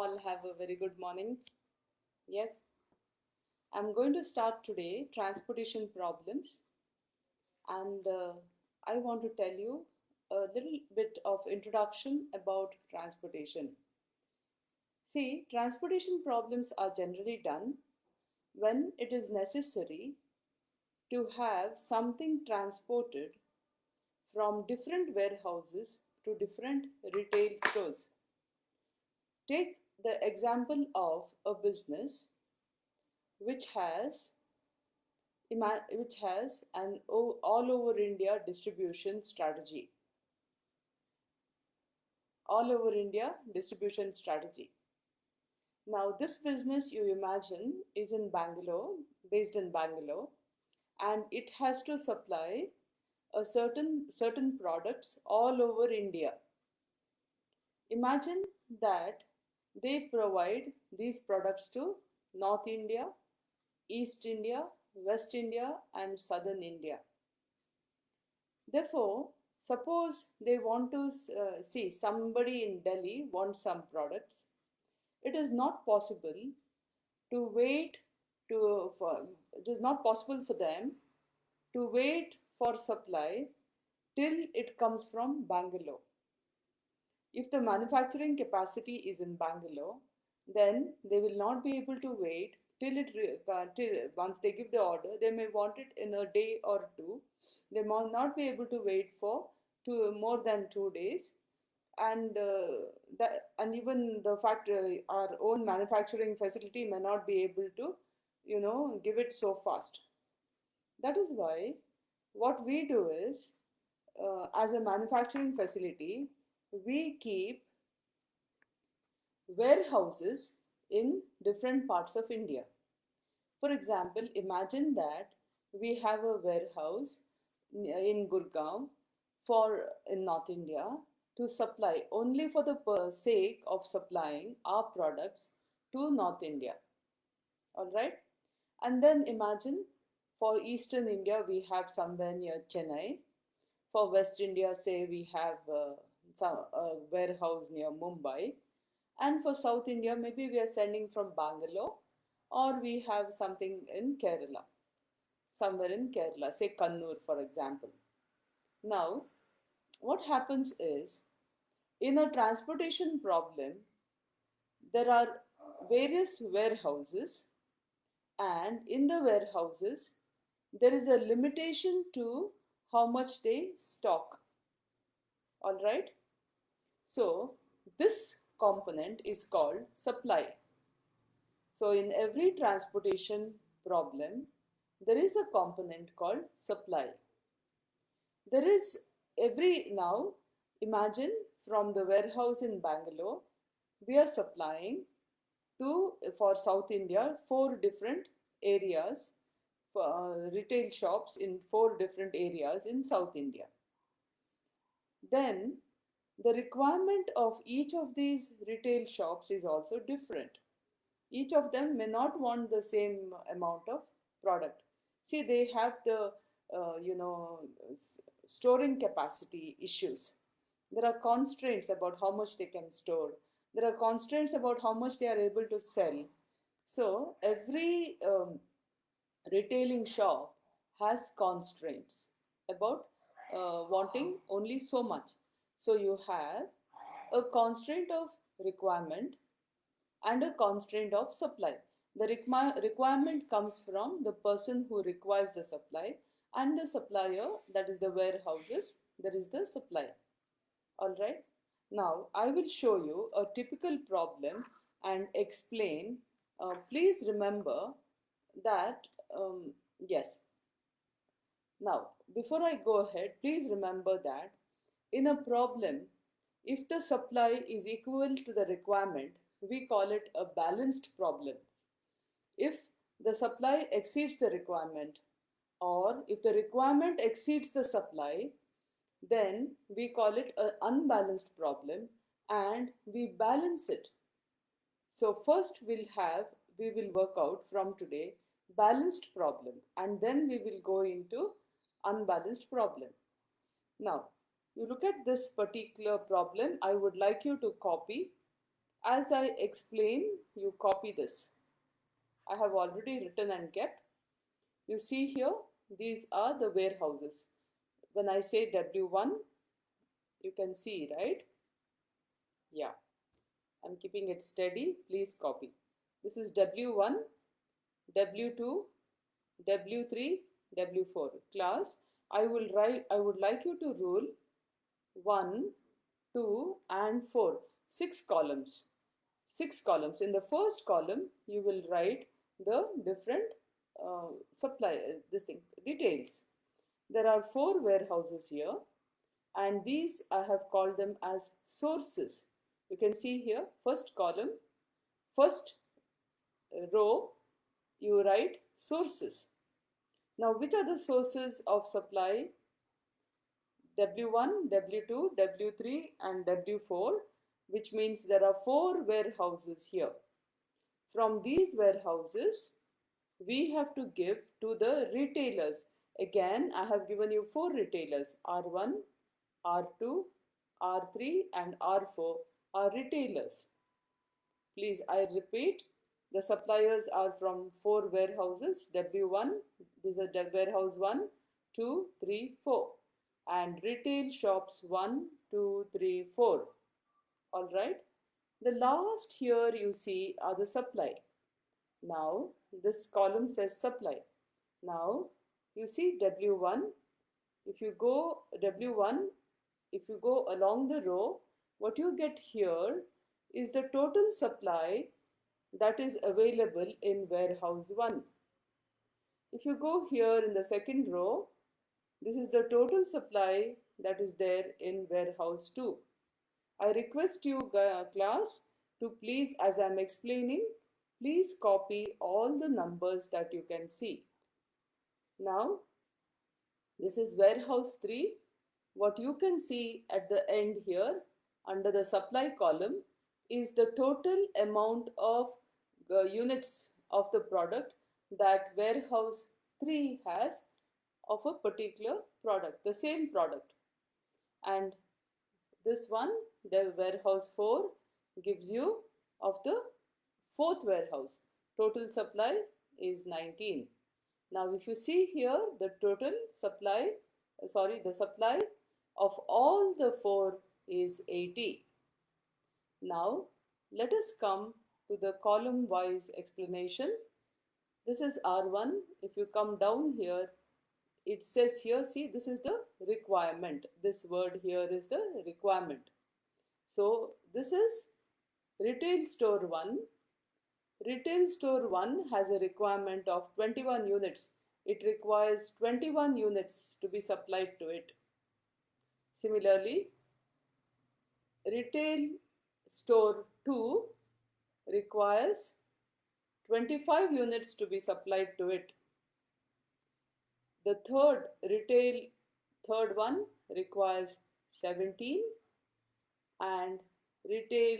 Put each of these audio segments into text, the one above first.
all have a very good morning. Yes, I'm going to start today transportation problems, and I want to tell you a little bit of introduction about transportation. See, transportation problems are generally done when it is necessary to have something transported from different warehouses to different retail stores. Take the example of a business which has an all over India distribution strategy. All over India distribution strategy. Now, this business you imagine is in Bangalore, based in Bangalore, and it has to supply a certain products all over India. Imagine that they provide these products to North India, East India, West India, and Southern India. Therefore, suppose they want to see somebody in Delhi wants some products. It is not possible to wait it is not possible for them to wait for supply till it comes from Bangalore. If the manufacturing capacity is in Bangalore, then they will not be able to wait till once they give the order. They may want it in a day or two. They might not be able to wait for more than 2 days, and even the fact our own manufacturing facility may not be able to give it so fast. That is why what we do is, as a manufacturing facility, we keep warehouses in different parts of India. For example, imagine that we have a warehouse in Gurgaon in North India to supply only for the sake of supplying our products to North India. All right? And then imagine for Eastern India we have somewhere near Chennai. For West India, say we have a warehouse near Mumbai. And for South India, maybe we are sending from Bangalore, or we have something in Kerala, somewhere in Kerala, say Kannur, for example. Now, what happens is, in a transportation problem, there are various warehouses, and in the warehouses, there is a limitation to how much they stock. All right? So, this component is called supply. So, in every transportation problem, there is a component called supply. There is now imagine from the warehouse in Bangalore, we are supplying for South India 4 different areas, for retail shops in 4 different areas in South India. Then the requirement of each of these retail shops is also different. Each of them may not want the same amount of product. See, they have the storing capacity issues. There are constraints about how much they can store. There are constraints about how much they are able to sell. So every retailing shop has constraints about wanting only so much. So you have a constraint of requirement and a constraint of supply. The requirement comes from the person who requires the supply, and the supplier, that is the warehouses, there is the supply. All right. Now I will show you a typical problem and explain. Please remember that, yes. Now, before I go ahead, please remember that in a problem, if the supply is equal to the requirement, we call it a balanced problem. If the supply exceeds the requirement, or if the requirement exceeds the supply, then we call it an unbalanced problem, and we balance it. So first we will work out from today balanced problem, and then we will go into unbalanced problem. Now, you look at this particular problem, I would like you to copy As I explain, you copy this. I have already written and kept. You see here, these are the warehouses. When I say W1, you can see, right? Yeah, I'm keeping it steady. Please copy. This is W1, W2, W3, W4. Class, I would like you to rule 1, 2 and 4. 6 columns. 6 columns. In the first column, you will write the different supply, this thing, details. There are 4 warehouses here, and these I have called them as sources. You can see here, first column, first row, you write sources. Now, which are the sources of supply? W1, W2, W3 and W4, which means there are 4 warehouses here. From these warehouses, we have to give to the retailers. Again, I have given you 4 retailers, R1, R2, R3 and R4 are retailers. Please, I repeat, the suppliers are from 4 warehouses, W1, these are warehouse 1, 2, 3, 4 and retail shops 1, 2, 3, 4. Alright. The last here you see are the supply. Now this column says supply. Now you see W1. If you go W1, if you go along the row, what you get here is the total supply that is available in warehouse 1. If you go here in the second row, this is the total supply that is there in warehouse 2. I request you class to please, as I am explaining, please copy all the numbers that you can see. Now, this is warehouse 3. What you can see at the end here under the supply column is the total amount of units of the product that warehouse 3 has of a particular product, the same product. And this one, the warehouse 4, gives you of the 4th warehouse. Total supply is 19. Now if you see here, the total supply, the supply of all the 4 is 80. Now let us come to the column wise explanation. This is R1. If you come down here, it says here, see, this is the requirement. This word here is the requirement. So this is retail store 1. Retail store 1 has a requirement of 21 units. It requires 21 units to be supplied to it. Similarly, retail store 2 requires 25 units to be supplied to it. The third one requires 17 and retail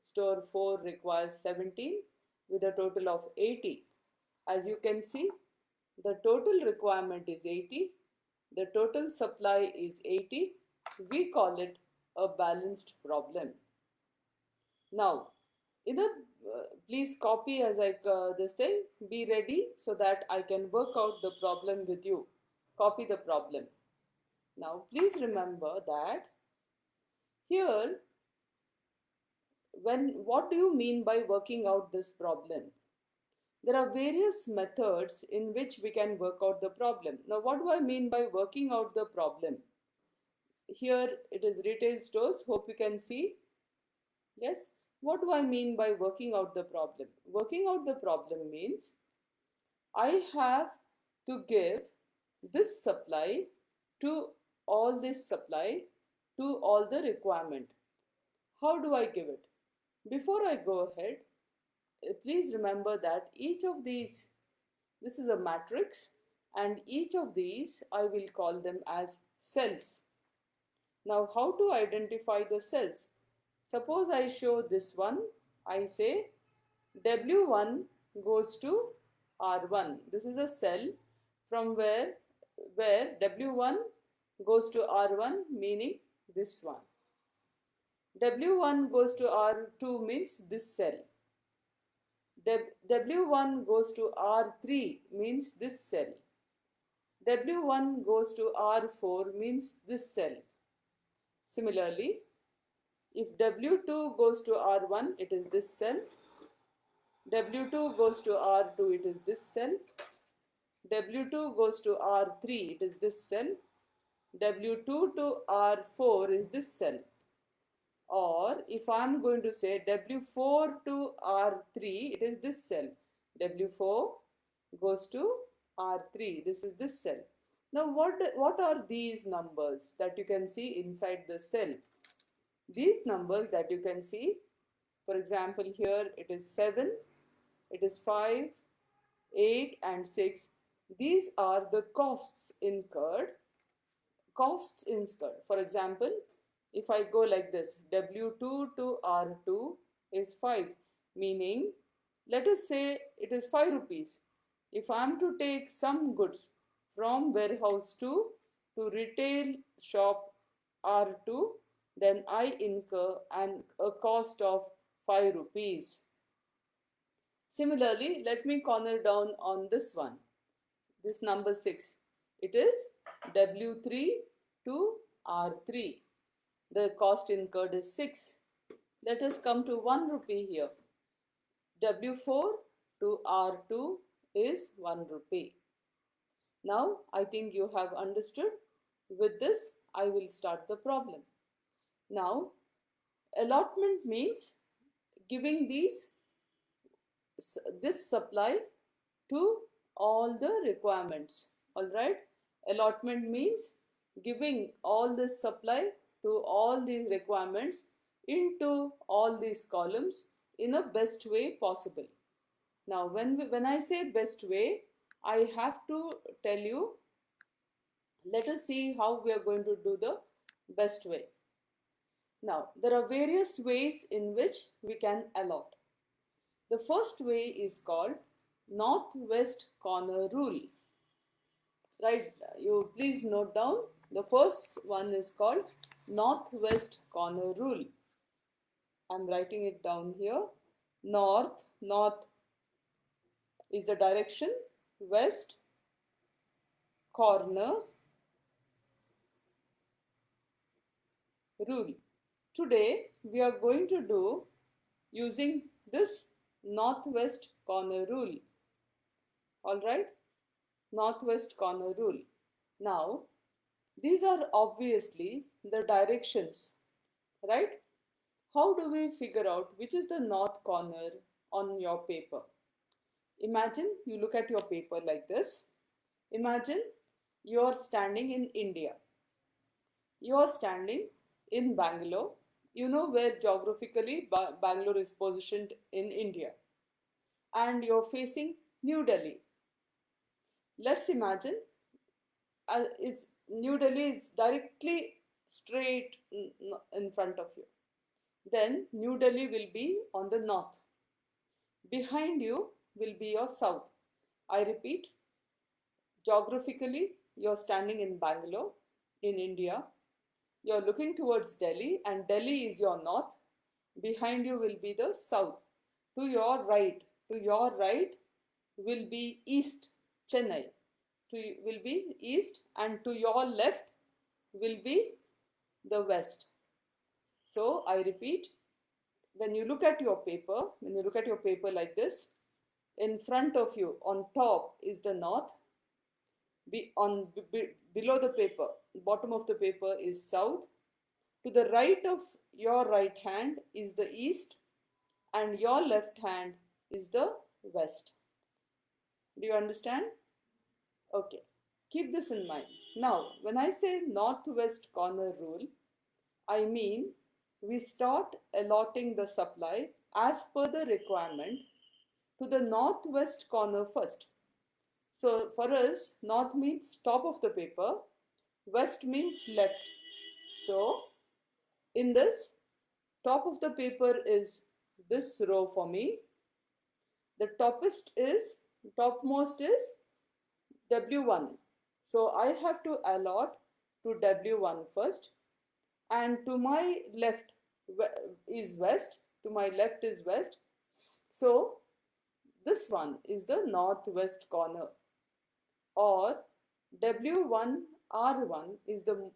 store 4 requires 17 with a total of 80. As you can see, the total requirement is 80, the total supply is 80. We call it a balanced problem. Now, please copy as I this thing. Be ready so that I can work out the problem with you. Copy the problem. Now, please remember that here, what do you mean by working out this problem? There are various methods in which we can work out the problem. Now, what do I mean by working out the problem? Here it is retail stores. Hope you can see. Yes. What do I mean by working out the problem? Working out the problem means I have to give this supply to all this supply to all the requirement. How do I give it? Before I go ahead, please remember that each of these, this is a matrix, and each of these I will call them as cells. Now, how to identify the cells? Suppose I show this one, I say W1 goes to R1. This is a cell from where W1 goes to R1, meaning this one. W1 goes to R2 means this cell. W1 goes to R3 means this cell. W1 goes to R4 means this cell. Similarly, if W2 goes to R1, it is this cell. W2 goes to R2, it is this cell. W2 goes to R3, it is this cell. W2 to R4 is this cell. Or if I am going to say W4 to R3, it is this cell. W4 goes to R3, this is this cell. Now what are these numbers that you can see inside the cell? These numbers that you can see, for example here it is 7, it is 5, 8 and 6. These are the costs incurred. For example, if I go like this, W2 to R2 is 5, meaning let us say it is 5 rupees. If I am to take some goods from warehouse to retail shop R2, then I incur a cost of 5 rupees. Similarly, let me corner down on this one, this number 6. It is W3 to R3. The cost incurred is 6. Let us come to 1 rupee here. W4 to R2 is 1 rupee. Now I think you have understood. With this, I will start the problem. Now, allotment means giving this supply to all the requirements. Alright, allotment means giving all this supply to all these requirements into all these columns in a best way possible. Now when I say best way, I have to tell you, let us see how we are going to do the best way. Now there are various ways in which we can allot. The first way is called northwest corner rule. Right, you please note down, the first one is called northwest corner rule. I'm writing it down here. North is the direction, west corner rule. Today we are going to do using this northwest corner rule. Alright, northwest corner rule. Now these are obviously the directions, right? How do we figure out which is the north corner on your paper? Imagine you look at your paper like this. Imagine you're standing in India. You're standing in Bangalore. You know where geographically Bangalore is positioned in India. And you're facing New Delhi. Let's imagine New Delhi is directly straight in front of you. Then New Delhi will be on the north. Behind you will be your south. I repeat, geographically you're standing in Bangalore in India. You're looking towards Delhi and Delhi is your north. Behind you will be the south. To your right will be east, Chennai. Will be east, and to your left will be the west. So I repeat, when you look at your paper like this, in front of you on top is the north, below the paper, bottom of the paper is south, to the right of your right hand is the east, and your left hand is the west. Do you understand? Okay, keep this in mind. Now when I say northwest corner rule, I mean we start allotting the supply as per the requirement to the northwest corner first. So for us, north means top of the paper, west means left. So in this, top of the paper is this row for me. The topmost is W1. So I have to allot to W1 first, and to my left is west, to my left is west. So this one is the northwest corner, or W1 R1 is the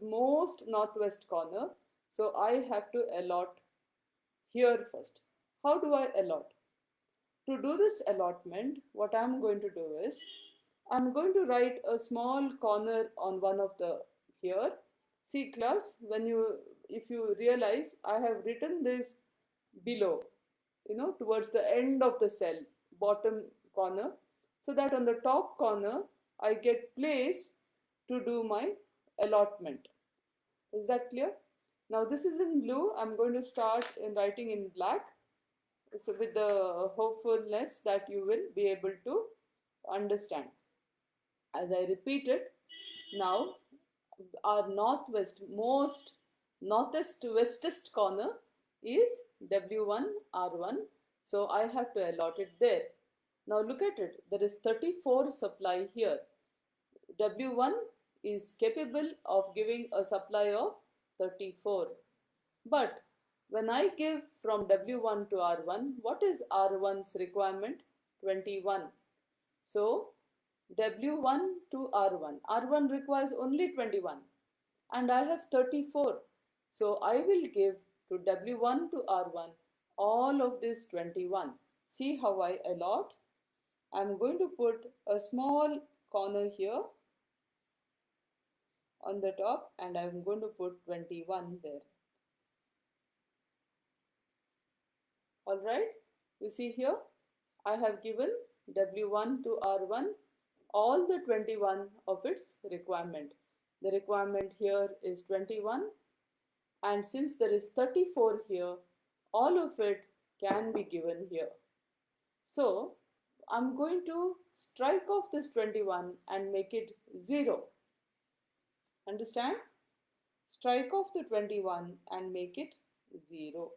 most northwest corner. So I have to allot here first. How do I allot? To do this allotment, what I'm going to do is, I'm going to write a small corner on one of the here. See class, if you realize, I have written this below, towards the end of the cell, bottom corner, so that on the top corner I get place to do my allotment. Is that clear? Now this is in blue. I'm going to start in writing in black, so with the hopefulness that you will be able to understand. As I repeat it, now our northest westest corner is W1 R1, so I have to allot it there. Now look at it, there is 34 supply here. W1 is capable of giving a supply of 34. But when I give from W1 to R1, what is R1's requirement? 21. So W1 to R1. R1 requires only 21 and I have 34. So I will give to W1 to R1 all of this 21. See how I allot? I'm going to put a small corner here on the top and I'm going to put 21 there. Alright, you see here I have given W1 to R1 all the 21 of its requirement. The requirement here is 21, and since there is 34 here, all of it can be given here. So I'm going to strike off this 21 and make it 0. Understand? Strike off the 21 and make it 0.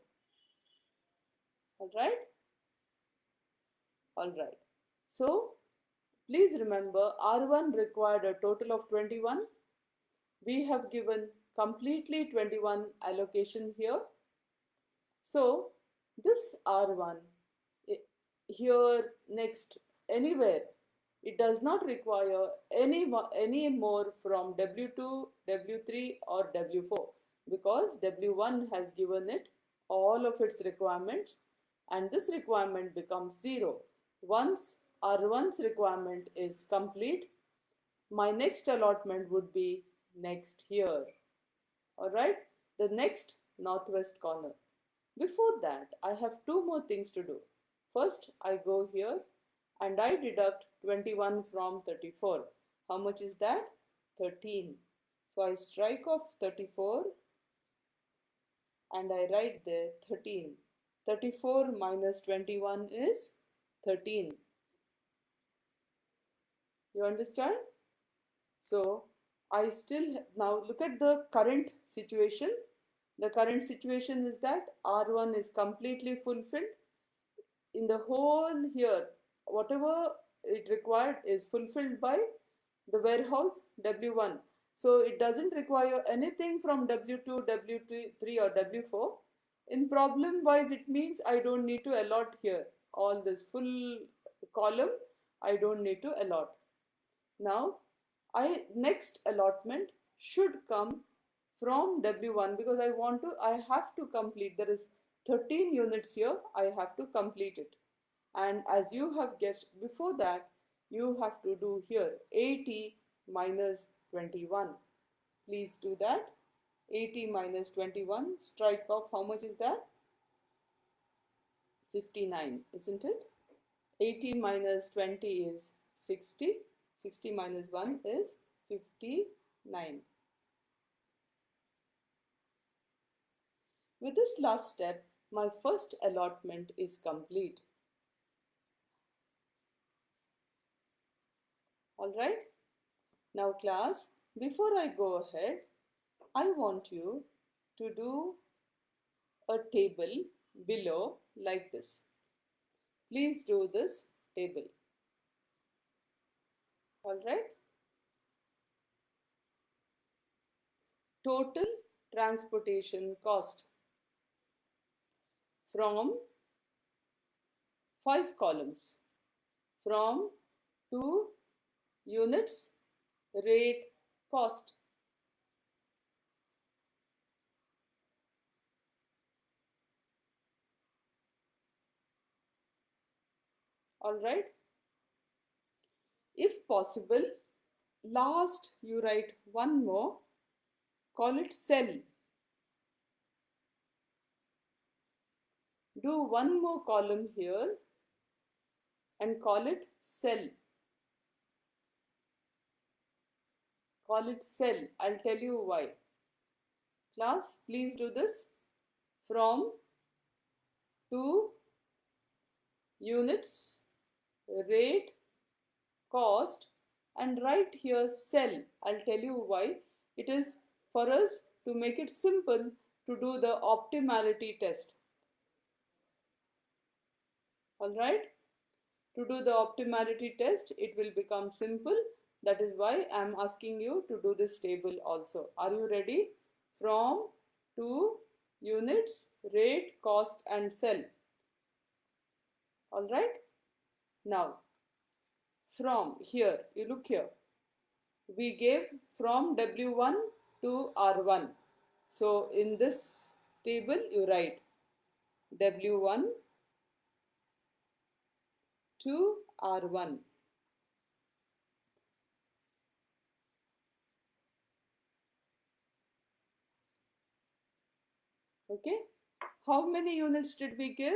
Alright? Alright. So please remember, R1 required a total of 21. We have given completely 21 allocation here. So this R1 here, next, anywhere, it does not require any more from W2, W3 or W4, because W1 has given it all of its requirements and this requirement becomes 0. Once R1's requirement is complete, my next allotment would be next here. Alright, the next northwest corner. Before that, I have two more things to do. First, I go here and I deduct 21 from 34. How much is that? 13. So I strike off 34 and I write there 13. 34 minus 21 is 13. You understand? So I still, now look at the current situation. The current situation is that R1 is completely fulfilled. In the whole here, whatever it required is fulfilled by the warehouse W1. So it doesn't require anything from W2, W3 or W4. In problem wise, it means I don't need to allot here. All this full column, I don't need to allot. Now, next allotment should come from W1 because I have to complete. There is 13 units here. I have to complete it. And as you have guessed before that, you have to do here 80 minus 21. Please do that. 80 minus 21. Strike off, how much is that? 59, isn't it? 80 minus 20 is 60. 60 minus 1 is 59. With this last step, my first allotment is complete. Alright? Now class, before I go ahead, I want you to do a table below like this. Please do this table. Alright? Total transportation cost from 5 columns, from 2 units, rate, cost. All right. If possible, last you write one more, call it cell. Do one more column here and call it cell. Call it cell. I'll tell you why. Class, please do this. From 2 units, rate, cost, and write here cell. I'll tell you why. It is for us to make it simple to do the optimality test. All right. To do the optimality test, it will become simple. That is why I am asking you to do this table also. Are you ready? From, to, units, rate, cost, and cell. All right. Now, from here, you look here. We gave from W1 to R1. So in this table, you write W1 to R1. Okay. How many units did we give?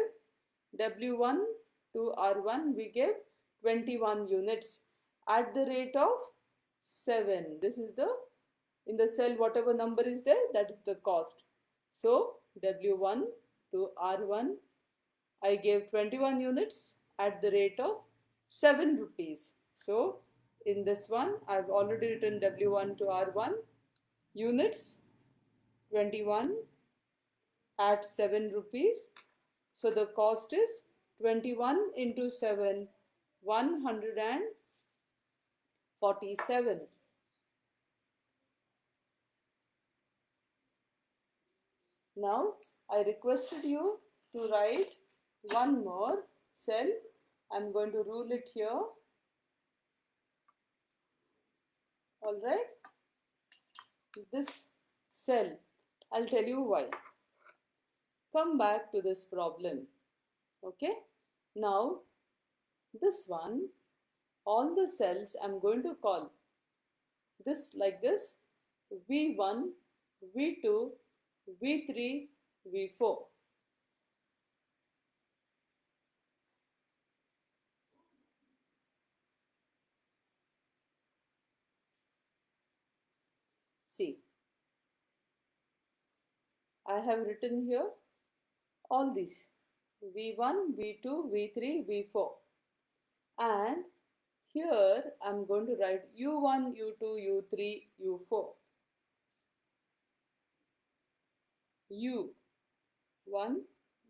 W1 to R1 we gave 21 units at the rate of 7. This is the, in the cell whatever number is there, that is the cost. So W1 to R1 I gave 21 units at the rate of 7 rupees. So in this one I have already written W1 to R1 units 21 at 7 rupees. So the cost is 21 into 7, 147. Now I requested you to write one more cell. I'm going to rule it here. All right. This cell, I'll tell you why. Come back to this problem. Okay. Now this one, all the cells I'm going to call this like this: V1, V2, V3, V4. See, I have written here all these V1, V2, V3, V4, and here I am going to write U1, U2, U3, U4. U1,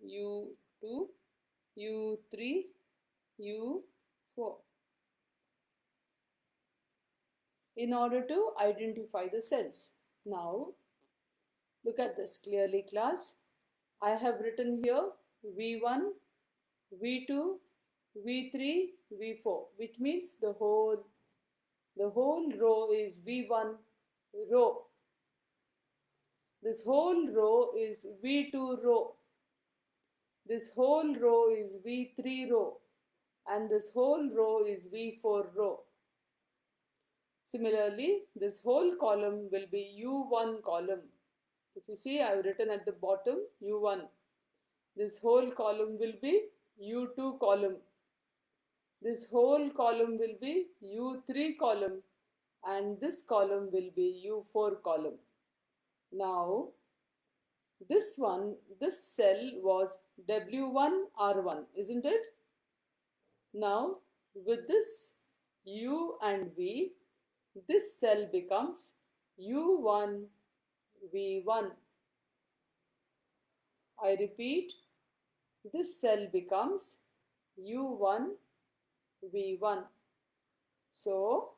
U2, U3, U4 in order to identify the cells. Now look at this clearly, class. I have written here V1, V2, V3, V4, which means the whole row is V1 row. This whole row is V2 row. This whole row is V3 row. And this whole row is V4 row. Similarly, this whole column will be U1 column. If you see, I have written at the bottom U1. This whole column will be U2 column. This whole column will be U3 column, and this column will be U4 column. Now, this cell was W1 R1, isn't it? Now, with this U and V, this cell becomes U1 V1. I repeat, this cell becomes U1 V1. So,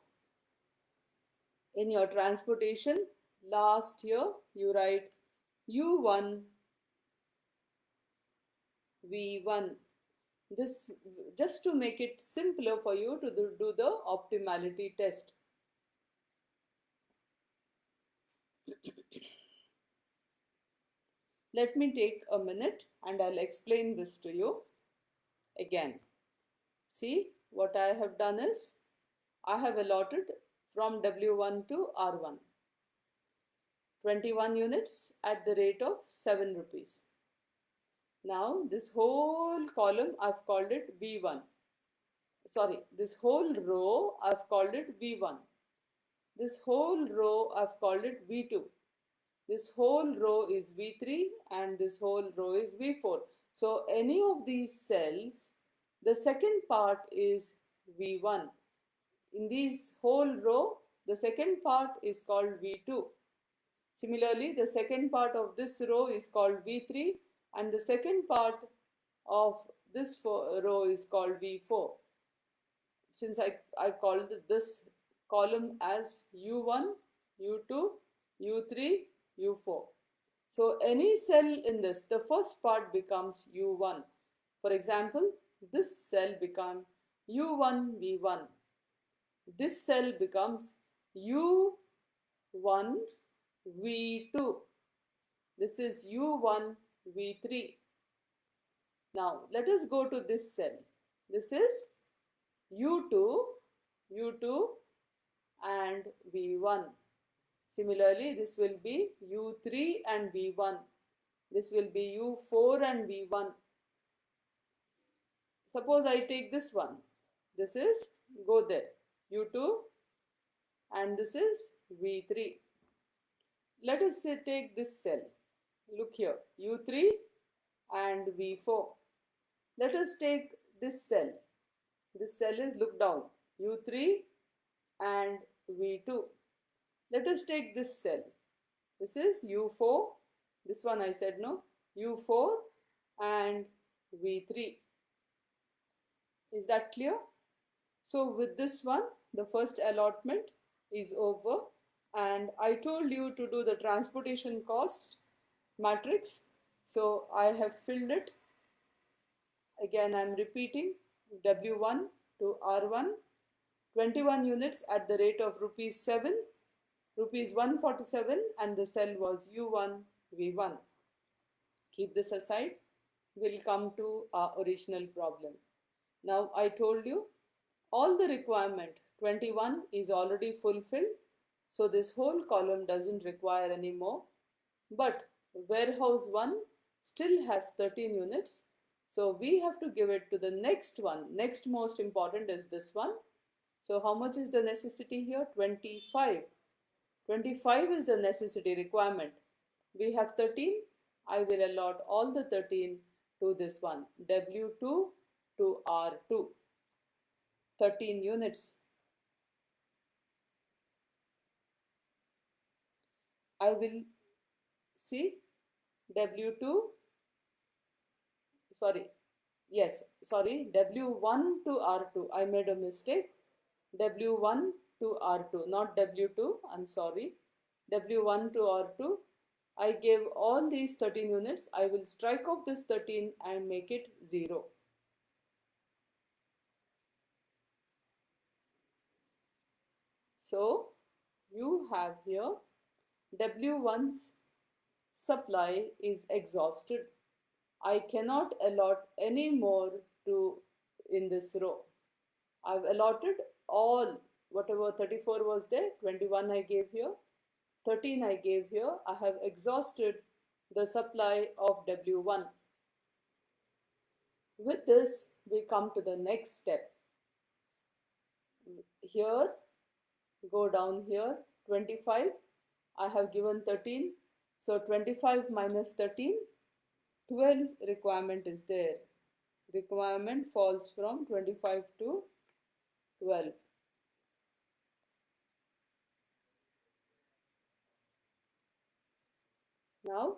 in your transportation, last year you write U1 V1. This just to make it simpler for you to do the optimality test. Let me take a minute and I'll explain this to you again. See, what I have done is I have allotted from W1 to R1 21 units at the rate of 7 rupees. Now this whole column I've called it V1. Sorry, this whole row I've called it V1. This whole row I've called it V2. This whole row is V3 and this whole row is V4. So any of these cells, the second part is V1. In this whole row, the second part is called V2. Similarly, the second part of this row is called V3 and the second part of this row is called V4. Since I called this column as U1, U2, U3, U4. So any cell in this, the first part becomes U1. For example, this cell becomes U1 V1. This cell becomes U1 V2. This is U1 V3. Now let us go to this cell. This is U2, U2 and V1. Similarly, this will be U3 and V1. This will be U4 and V1. Suppose I take this one. This is, go there, U2 and this is V3. Let us say take this cell. Look here, U3 and V4. Let us take this cell. This cell is, look down, U3 and V2. Let us take this cell. This is U4. This one I said no. U4 and V3. Is that clear? So with this one, the first allotment is over. And I told you to do the transportation cost matrix. So I have filled it. Again, I am repeating. W1 to R1. 21 units at the rate of rupees 7. Rupees 147 and the cell was U1 V1. Keep this aside. We'll come to our original problem. Now I told you all the requirement 21 is already fulfilled. So this whole column doesn't require any more. But warehouse 1 still has 13 units. So we have to give it to the next one. Next most important is this one. So how much is the necessity here? 25. 25 is the necessity requirement. We have 13. I will allot all the 13 to this one. W2 to R2. 13 units. I will see W2. W1 to R2. I made a mistake. W1 to R2, not W2, I'm sorry. W1 to R2. I gave all these 13 units. I will strike off this 13 and make it 0. So you have here W1's supply is exhausted. I cannot allot any more to in this row. I've allotted all, whatever 34 was there, 21 I gave here, 13 I gave here. I have exhausted the supply of W1. With this, we come to the next step. Here, go down here, 25. I have given 13. So 25 minus 13, 12 requirement is there. Requirement falls from 25 to 12. Now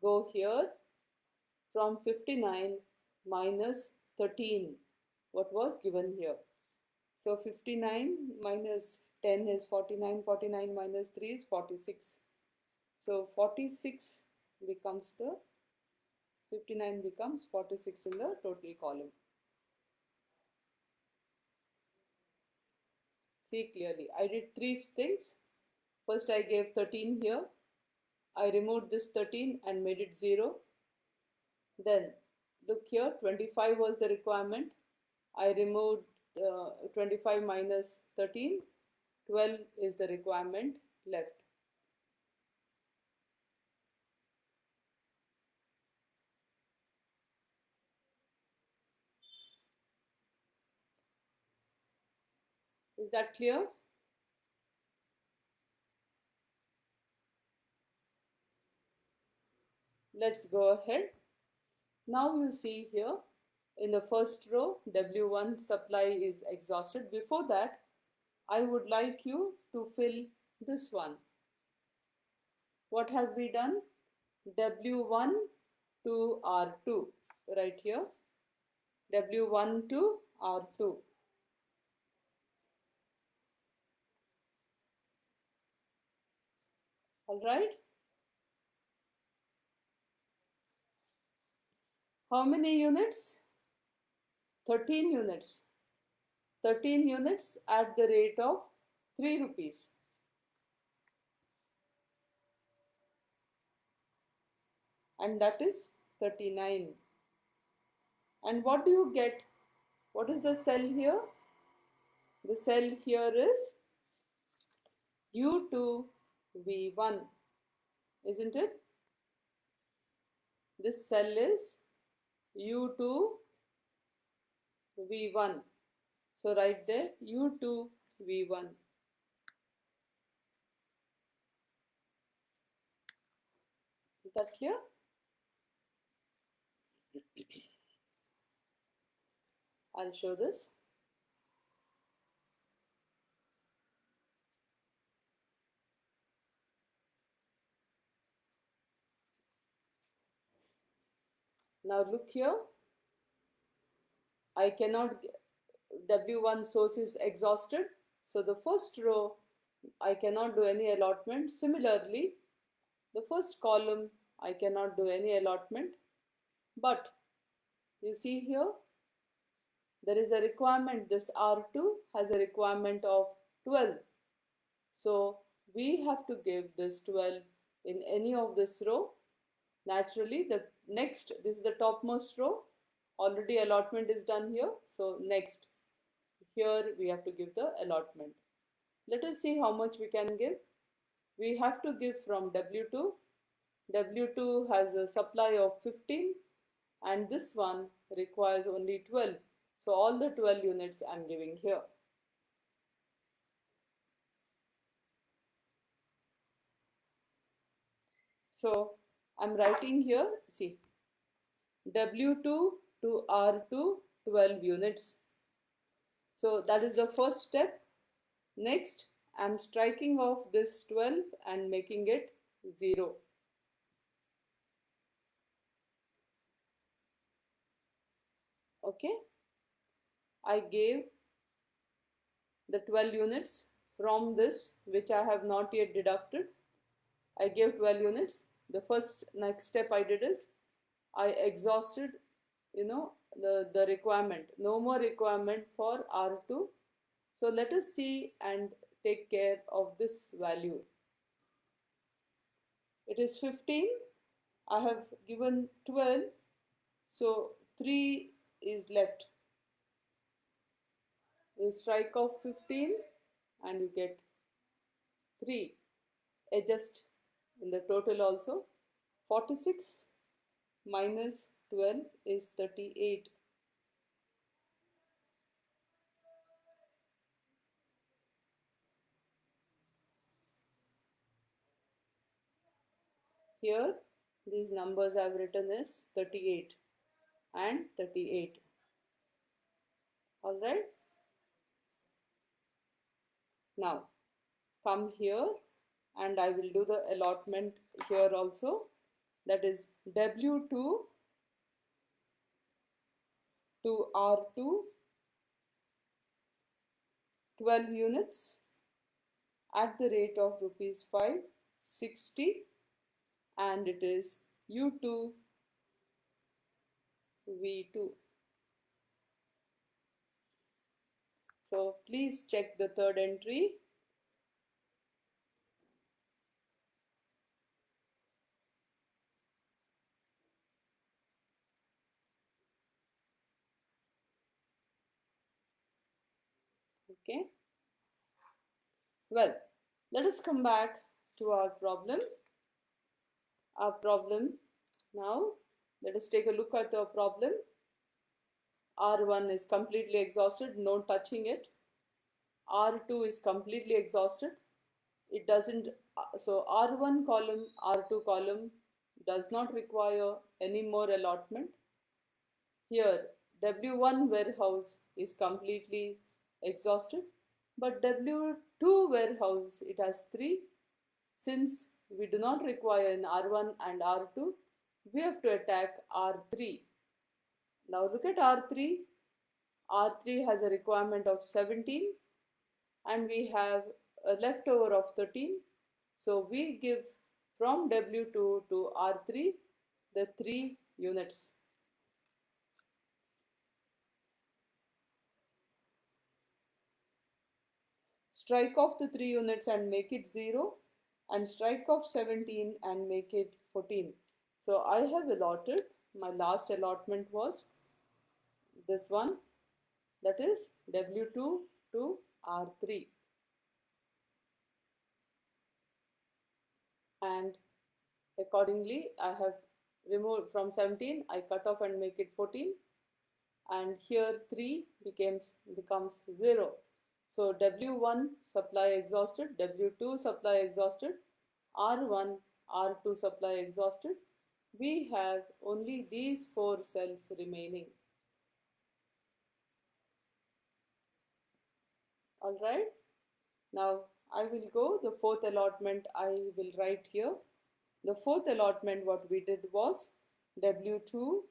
go here, from 59 minus 13, what was given here. So 59 minus 10 is 49, 49 minus 3 is 46. So 46 becomes the 59 becomes 46 in the total column. See clearly, I did three things. First I gave 13 here. I removed this 13 and made it 0. Then look here, 25 was the requirement. I removed 25 minus 13. 12 is the requirement left. Is that clear? Let's go ahead. Now you see here in the first row, W1 supply is exhausted. Before that, I would like you to fill this one. What have we done? W1 to R2 right here. W1 to R2. All right. How many units? 13 units. 13 units at the rate of 3 rupees. And that is 39. And what do you get? What is the cell here? The cell here is U2V1, isn't it? This cell is U2V1. So write there U2V1. Is that clear? I'll show this. Now look here. I cannot, W1 source is exhausted. So the first row, I cannot do any allotment. Similarly, the first column, I cannot do any allotment. But you see here, there is a requirement. This R2 has a requirement of 12. So we have to give this 12 in any of this row. Naturally, the next, this is the topmost row. Already allotment is done here. So next, here we have to give the allotment. Let us see how much we can give. We have to give from W2. W2 has a supply of 15 and this one requires only 12. So all the 12 units I am giving here. So I'm writing here, see, W2 to R2, 12 units. So that is the first step. Next, I'm striking off this 12 and making it 0. Okay. I gave the 12 units from this which I have not yet deducted. I gave 12 units. The next step I did is I exhausted, the requirement. No more requirement for R2. So let us see and take care of this value. It is 15. I have given 12. So 3 is left. You strike off 15 and you get 3. Adjust in the total also. 46 minus 12 is 38. Here these numbers I have written is 38 and 38. Alright. Now come here and I will do the allotment here also. That is W2 to R2, 12 units at the rate of rupees 560 and it is U2 V2. So please check the third entry. Okay. Well, let us come back to our problem. Our problem now, let us take a look at the problem. R1 is completely exhausted, no touching it. R2 is completely exhausted. It doesn't, so R1 column, R2 column does not require any more allotment. Here, W1 warehouse is completely exhausted, but W2 warehouse, it has 3. Since we do not require an R1 and R2, we have to attack R3. Now look at R3. R3 has a requirement of 17 and we have a leftover of 13. So we give from W2 to R3 the 3 units. Strike off the 3 units and make it 0, and strike off 17 and make it 14. So I have allotted, my last allotment was this one, that is W2 to R3. And accordingly, I have removed from 17, I cut off and make it 14. And here 3 becomes 0. So W1 supply exhausted, W2 supply exhausted, R1, R2 supply exhausted. We have only these 4 cells remaining. Alright, now I will go, the fourth allotment I will write here. The fourth allotment, what we did was W2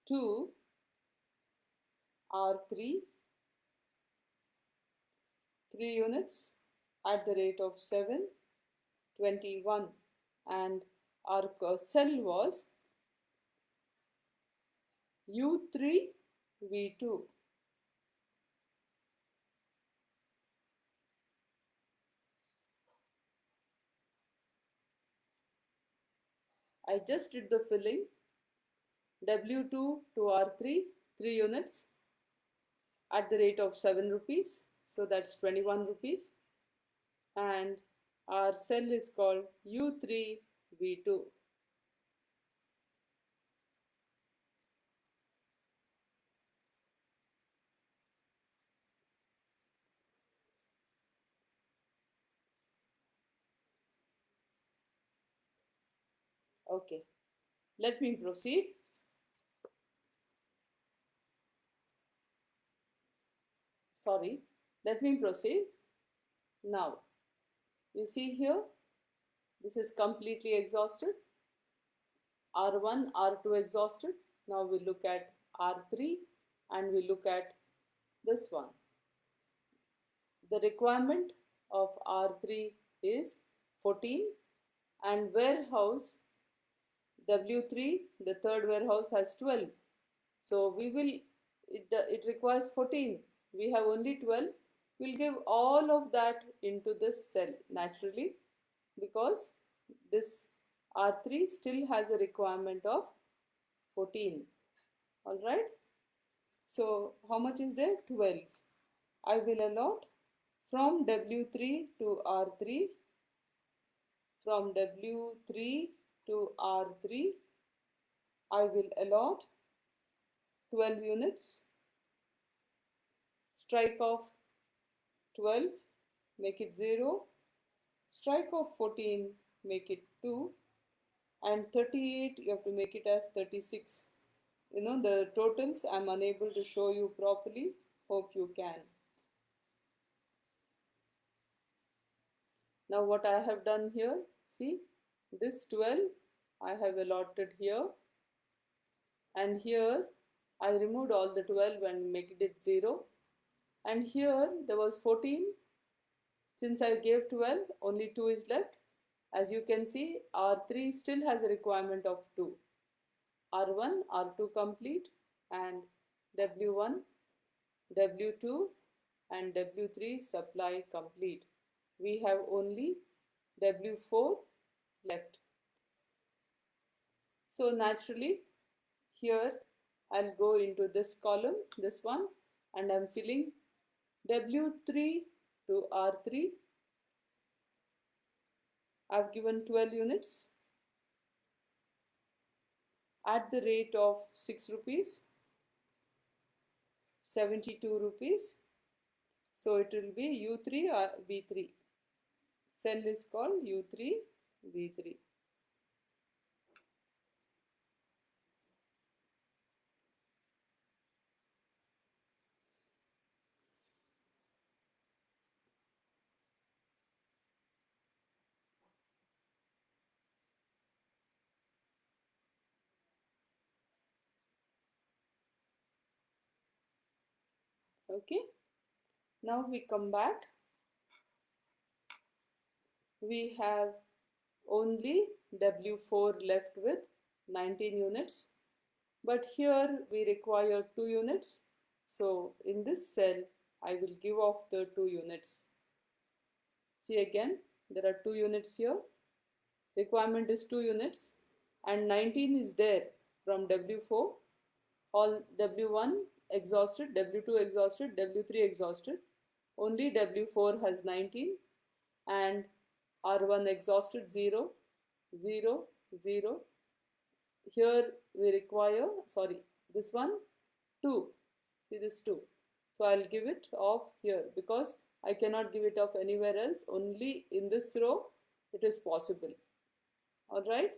to R3, 3 units at the rate of 7, 21, and our cell was U3 V2. I just did the filling. W2 to R3, 3 units at the rate of 7 rupees. So that's 21 rupees. And our cell is called U3 V2. Okay, let me proceed. Sorry, let me proceed. Now, you see here, this is completely exhausted. R1, R2 exhausted. Now we look at R3 and we look at this one. The requirement of R3 is 14 and warehouse W3, the third warehouse, has 12. So it requires 14. We have only 12. We'll give all of that into this cell naturally because this R3 still has a requirement of 14. Alright. So how much is there? 12. I will allot from W3 to R3. From W3 to R3, I will allot 12 units. Strike off 12, make it 0. Strike off 14, make it 2. And 38, you have to make it as 36. You know, the totals I'm unable to show you properly. Hope you can. Now what I have done here, see, this 12 I have allotted here, and here I removed all the 12 and made it 0, and here there was 14. Since I gave 12, only 2 is left. As you can see, R3 still has a requirement of 2. R1, R2 complete, and W1, W2 and W3 supply complete. We have only W4 left. So naturally, here I'll go into this column, this one, and I'm filling W3 to R3. I've given 12 units at the rate of 6 rupees, 72 rupees. So it will be U3 or V3. Cell is called U3, V3. Okay. Now we come back. We have only W4 left with 19 units. But here we require 2 units. So in this cell, I will give off the 2 units. See again, there are 2 units here. Requirement is 2 units and 19 is there from W4. All W1 exhausted, W2 exhausted, W3 exhausted. Only W4 has 19 and R1 exhausted 0, 0, 0. Here we require, this one 2. See this 2. So I'll give it off here because I cannot give it off anywhere else. Only in this row it is possible. Alright.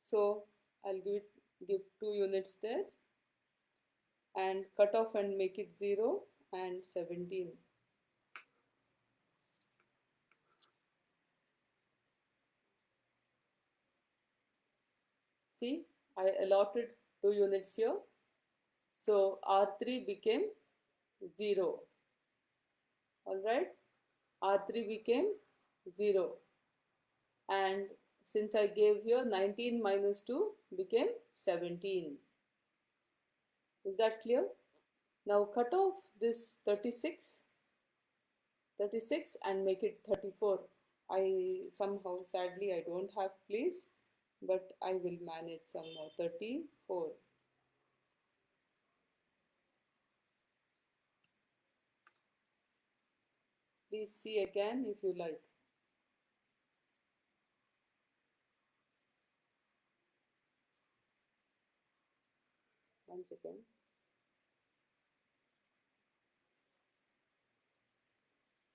So I'll give 2 units there and cut off and make it 0 and 17. See, I allotted 2 units here. So R3 became 0. Alright, R3 became 0. And since I gave here 19 minus 2 became 17. Is that clear? Now cut off this 36 and make it 34. Sadly I don't have place, but I will manage somehow. 34. Please see again if you like. Once again.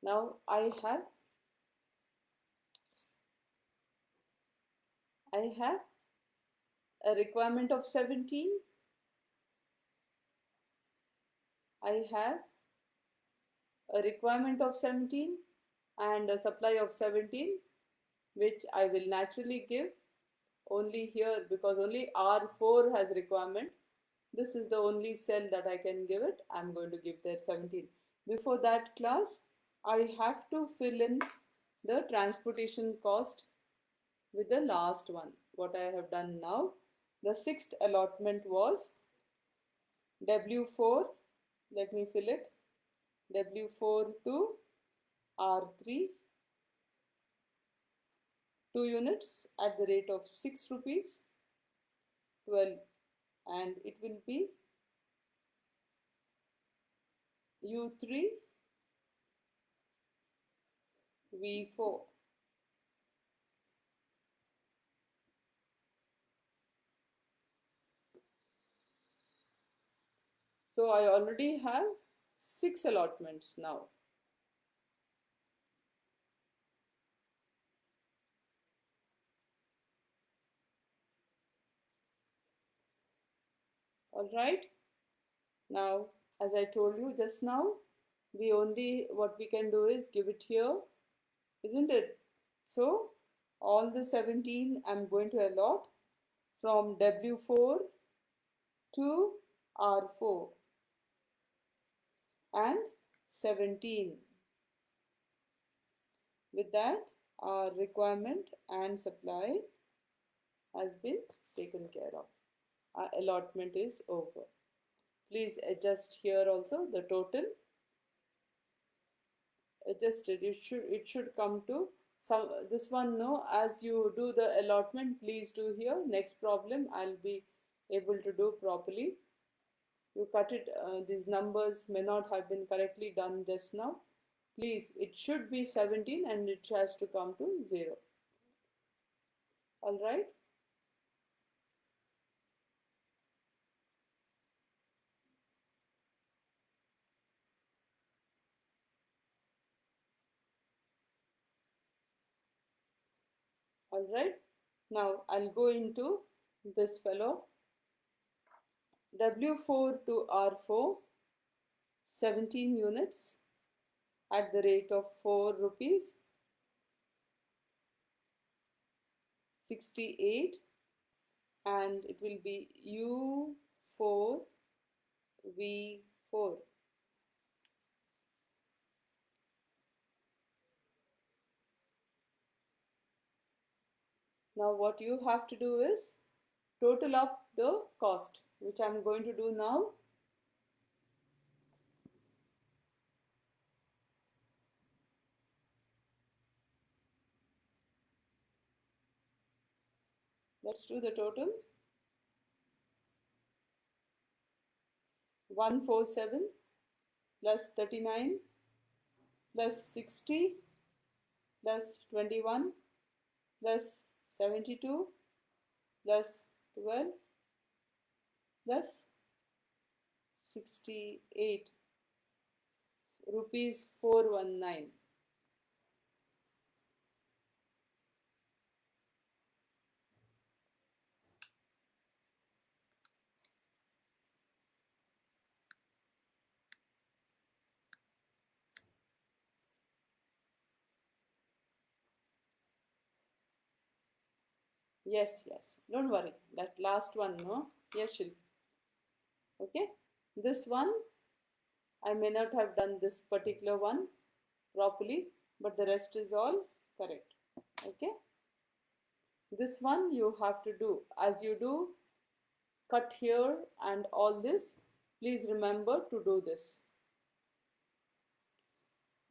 Now I have a requirement of 17. I have a requirement of 17 and a supply of 17, which I will naturally give only here because only R4 has requirement. This is the only cell that I can give it. I'm going to give there 17. Before that class, I have to fill in the transportation cost with the last one. What I have done now, the 6th allotment was W4. Let me fill it. W4 to R3, 2 units at the rate of 6 rupees, 12, and it will be U3, V4. So I already have 6 allotments now. Alright. Now, as I told you just now, what we can do is give it here, isn't it? So, all the 17 I'm going to allot from W4 to R4 and 17. With that, our requirement and supply has been taken care of. Our allotment is over. Please adjust here also the total. Adjusted. It should come to some this one. No, as you do the allotment, please do here. Next problem I'll be able to do properly. You cut it. These numbers may not have been correctly done just now. Please, it should be 17 and it has to come to 0. All right. All right. Now I'll go into this fellow. W4 to R4, 17 units at the rate of 4 rupees, 68, and it will be U4 V4. Now what you have to do is total up the cost, which I'm going to do now. Let's do the total. 147 plus 39 plus 60 plus 21 plus 72 plus 12 plus 68 rupees 419. Yes, don't worry, that last one, no? Yes, Shilpi. Okay, this one I may not have done this particular one properly, but the rest is all correct. Okay, this one you have to do as you do cut here and all this. Please remember to do this.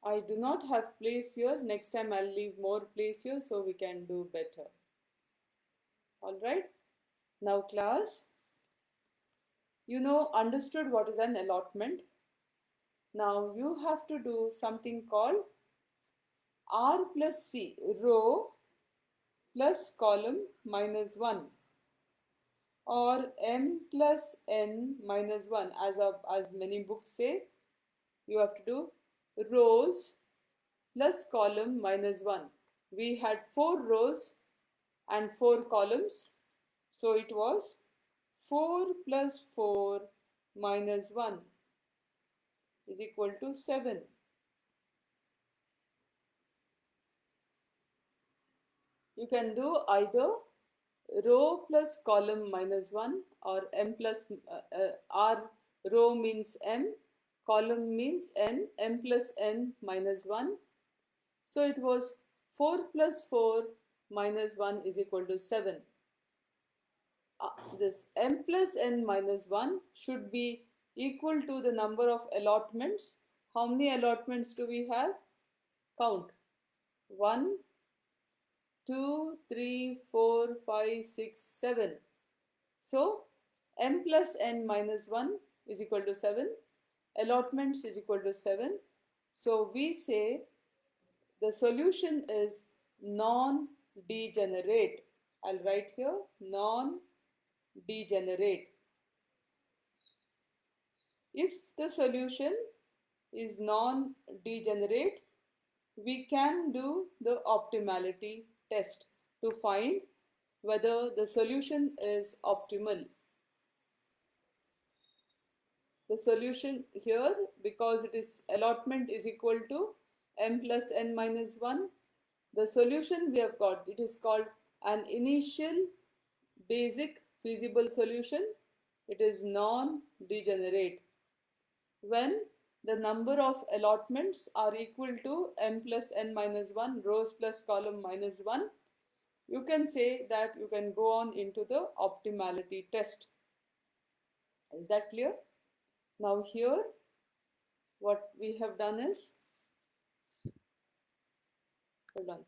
I do not have place here. Next time I'll leave more place here so we can do better. All right. Now class, understood what is an allotment. Now you have to do something called R plus C, row plus column minus 1, or M plus N minus 1. As many books say, you have to do rows plus column minus 1. We had 4 rows and 4 columns, so it was 4 plus 4 minus 1 is equal to 7. You can do either row plus column minus 1 or M plus R. Row means M, column means N, M plus N minus 1. So it was 4 plus 4 minus 1 is equal to 7. This M plus N minus 1 should be equal to the number of allotments. How many allotments do we have? Count. 1, 2, 3, 4, 5, 6, 7. So M plus N minus 1 is equal to 7. Allotments is equal to 7. So we say the solution is non-degenerate. I'll write here non-degenerate. If the solution is non-degenerate, we can do the optimality test to find whether the solution is optimal. The solution here, because it is allotment is equal to M plus N minus 1, the solution we have got, it is called an initial basic feasible solution. It is non-degenerate. When the number of allotments are equal to m plus n minus 1, rows plus column minus 1, you can say that you can go on into the optimality test. Is that clear? Now here what we have done is, hold on.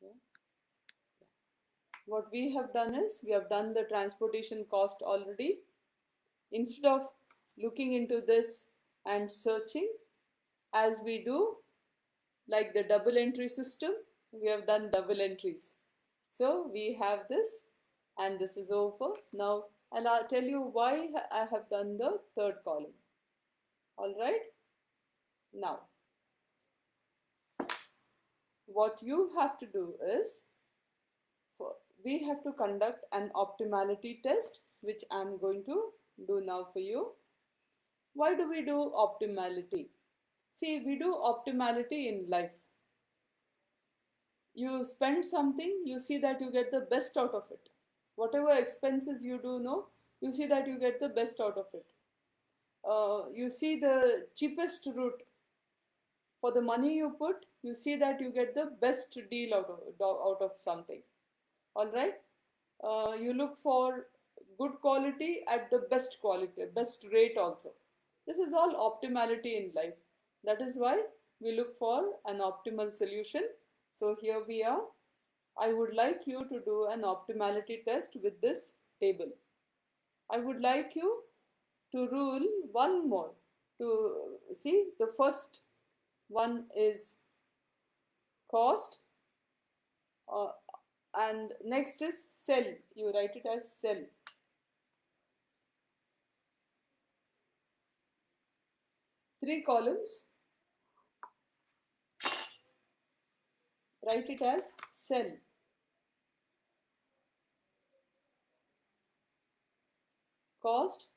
Yeah. What we have done is, we have done the transportation cost already. Instead of looking into this and searching, as we do, like the double entry system, we have done double entries. So we have this and this is over. Now I'll tell you why I have done the third column. All right. Now what you have to do is, we have to conduct an optimality test, which I'm going to do now for you. Why do we do optimality? See, we do optimality in life. You spend something, you see that you get the best out of it. Whatever expenses you do, no, you see that you get the best out of it. You see the cheapest route. For the money you put, you see that you get the best deal out of something. All right. You look for good quality at the best quality, best rate also. This is all optimality in life. That is why we look for an optimal solution. So here we are. I would like you to do an optimality test with this table. I would like you to rule one more. To see, the first one is cost, uh, and next is cell. You write it as cell. Three columns. Write it as cell. Cost.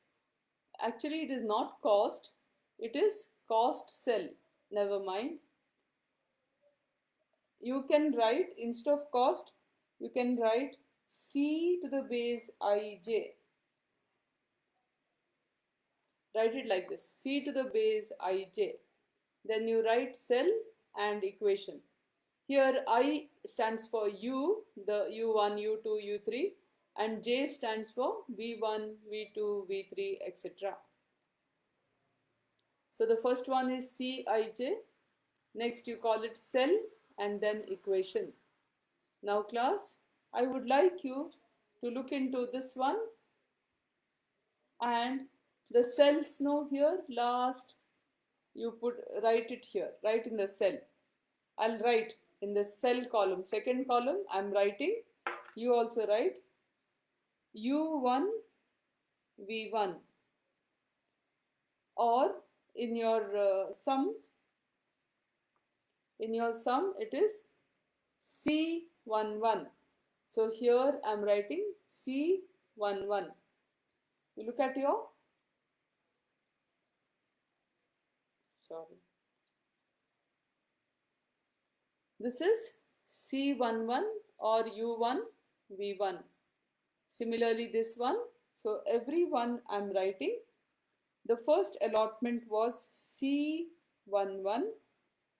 Actually, it is not cost. It is cost cell. Never mind. You can write, instead of cost, you can write C to the base ij. Write it like this, C to the base ij. Then you write cell and equation. Here I stands for U, the U1, U2, U3, and J stands for V1, V2, V3, etc. So the first one is Cij. Next you call it cell and then equation. Now class, I would like you to look into this one, and the cells now here last you write it here, write in the cell. I'll write in the cell column, second column I'm writing, you also write U1 V1, or in your sum it is C11. So here I'm writing C11. You look at your, sorry, this is C11 or U1 V1. Similarly this one, so every one I'm writing. The first allotment was C11.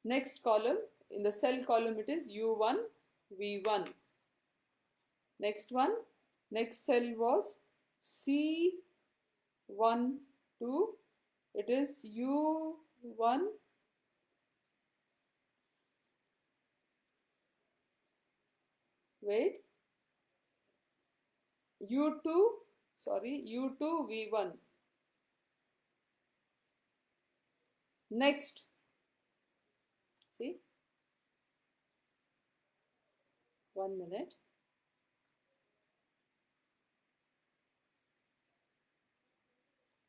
Next column, in the cell column it is U1 V1. Next one, next cell was C12. It is U1 wait U2, sorry, U2 V1. Next, see, 1 minute.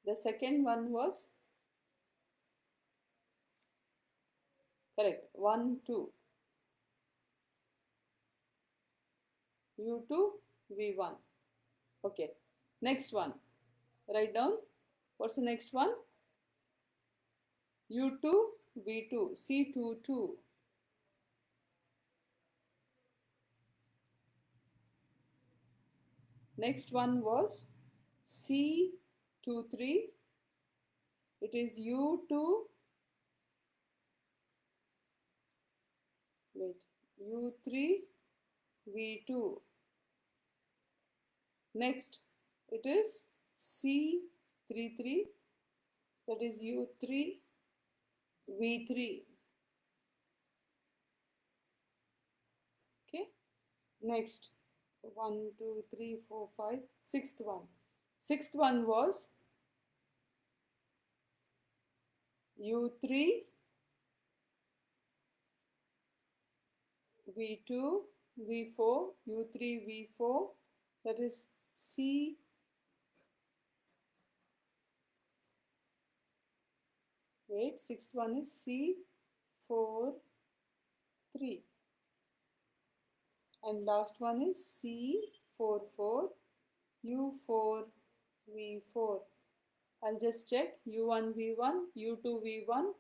The second one was correct, 1 2 U2 V1. Okay, next one, write down, what's the next one? U2 V2, C22. Next one was C23. It is U2, wait, U3, V2. Next, it is C33, that is U3, V3. Okay. Next, 1, 2, 3, 4, 5, sixth one. Sixth one was U3, V2, V4, U3, V4, that is C. Wait, sixth one is C4, 3. And last one is C44, U4, V4. I'll just check U1, V1, U2, V1,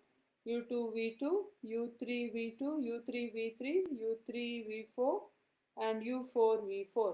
U2, V2, U3, V2, U3, V3, U3, V4, and U4, V4.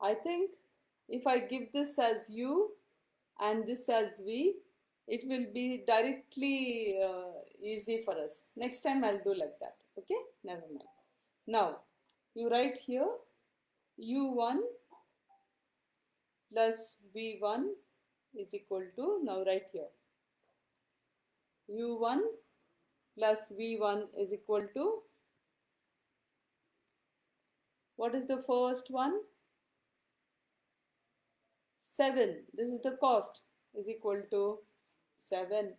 I think if I give this as U and this as V, it will be directly easy for us. Next time I'll do like that. Okay, never mind. Now, you write here U1 plus V1 is equal to, now write here, U1 plus V1 is equal to, what is the first one? 7. This is the cost, is equal to 7.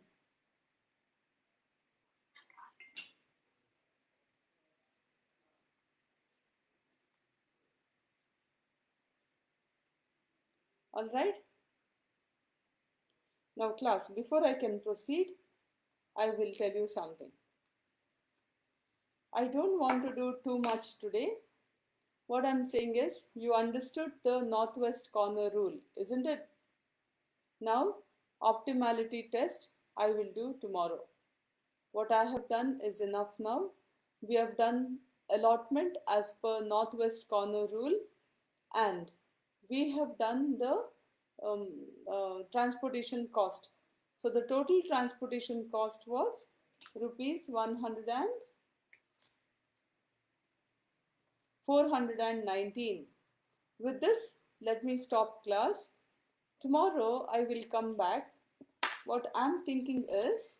All right. Now class, before I can proceed, I will tell you something. I don't want to do too much today. What I'm saying is, you understood the northwest corner rule, isn't it? Now, optimality test I will do tomorrow. What I have done is enough now. We have done allotment as per northwest corner rule, and we have done the transportation cost. So the total transportation cost was rupees 419. With this, let me stop class. Tomorrow I will come back. What I'm thinking is,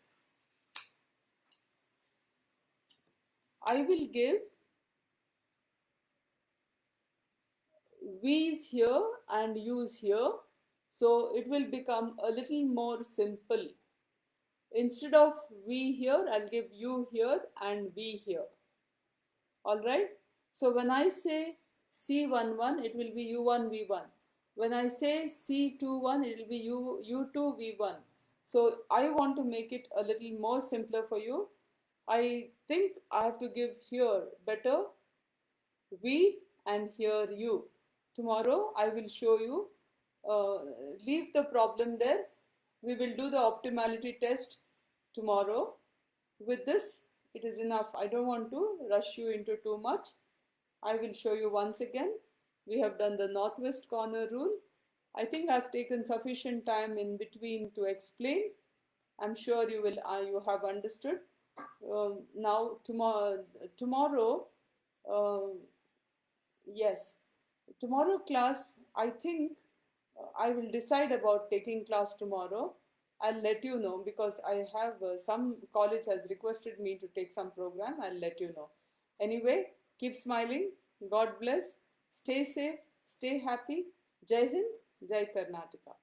I will give V's here and U's here, so it will become a little more simple. Instead of V here, I'll give U here and V here. Alright? So when I say C11, it will be U1, V1. When I say C21, it will be U2, V1. So I want to make it a little more simpler for you. I think I have to give here better V and here U. Tomorrow I will show you. Leave the problem there. We will do the optimality test tomorrow. With this, it is enough. I don't want to rush you into too much. I will show you once again. We have done the northwest corner rule. I think I've taken sufficient time in between to explain. I'm sure you will. You have understood. Now tomorrow, yes, tomorrow class. I think I will decide about taking class tomorrow. I'll let you know, because I have some college has requested me to take some program. I'll let you know. Anyway, keep smiling. God bless. Stay safe. Stay happy. Jai Hind. Jai Karnataka.